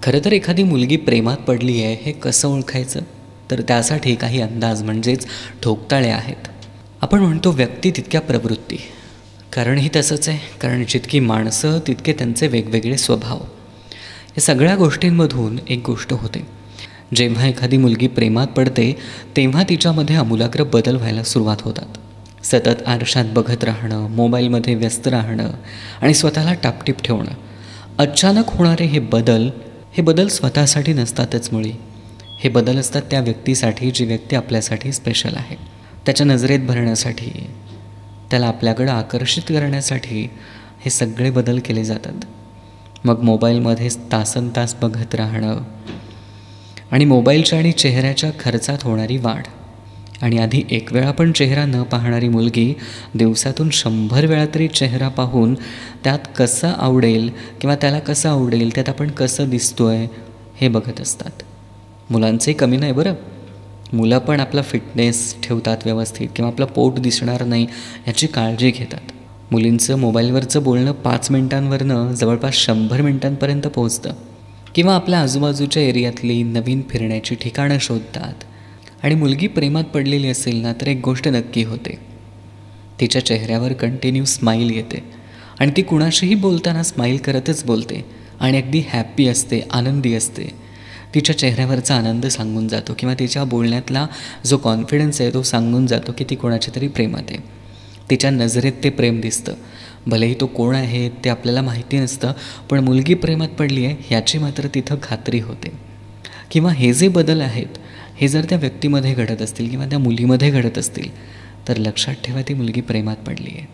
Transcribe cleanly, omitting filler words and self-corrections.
खरं तर एखादी मुलगी प्रेमात पडली आहे हे कसं ओळखायचं? तर त्यासाठी काही अंदाज म्हणजेच ठोकताळे आहेत. आपण म्हणतो व्यक्ती तितक्या प्रवृत्ती. कारणही तसंच आहे, कारण जितकी माणसं तितके त्यांचे वेगवेगळे स्वभाव. या सगळ्या गोष्टींमधून एक गोष्ट होते. जेव्हा एखादी मुलगी प्रेमात पडते तेव्हा तिच्यामध्ये आमूलाग्र बदल व्हायला सुरुवात होतात. सतत आरशात बघत राहणं, मोबाईलमध्ये व्यस्त राहणं आणि स्वतःला टापटीप ठेवणं. अचानक होणारे हे बदल स्वतःसाठी नसतातच मुळी. हे बदल असतात त्या व्यक्तीसाठी जी व्यक्ती आपल्यासाठी स्पेशल आहे. त्याच्या नजरेत भरण्यासाठी, त्याला आपल्याकडं आकर्षित करण्यासाठी हे सगळे बदल केले जातात. मग मोबाईलमध्ये तासनतास बघत राहणं आणि मोबाईलच्या आणि चेहऱ्याच्या खर्चात होणारी वाढ. आणि आधी एक वेळा पण चेहरा न पाहणारी मुलगी दिवसातून 100 वेळा तरी चेहरा पाहून त्यात कसं आवडेल किंवा त्याला कसं आवडेल, त्यात आपण कसं दिसतोय हे बघत असतात. मुलांचंही कमी नाही बरं. मुलं पण आपला फिटनेस ठेवतात व्यवस्थित किंवा आपलं पोट दिसणार नाही याची काळजी घेतात. मुलींचं मोबाईलवरचं बोलणं 5 मिनिटांवरनं जवळपास 100 मिनिटांपर्यंत पोहोचतं. किंवा आपल्या आजूबाजूच्या एरियातली नवीन फिरण्याची ठिकाणं शोधतात. आणि मुलगी प्रेमात पडलेली असेल ना तर एक गोष्ट नक्की होते, तिच्या चेहऱ्यावर कंटिन्यू स्माईल येते आणि ती कुणाशीही बोलताना स्माईल करतच बोलते आणि अगदी हॅप्पी असते, आनंदी असते. तिच्या चेहऱ्यावरचा आनंद सांगून जातो किंवा तिच्या बोलण्यातला जो कॉन्फिडन्स आहे तो सांगून जातो की ती कोणाच्या तरी प्रेमात आहे. तिच्या नजरेत ते प्रेम दिसतं. भलेही तो कोण आहे ते आपल्याला माहिती नसतं, पण मुलगी प्रेमात पडली आहे ह्याची मात्र तिथं खात्री होते. किंवा हे जे बदल आहेत हे जर त्या व्यक्तीमध्ये घडत असतील किंवा त्या मुलीमध्ये घडत असतील तर लक्षात ठेवा ती मुलगी प्रेमात पडली आहे.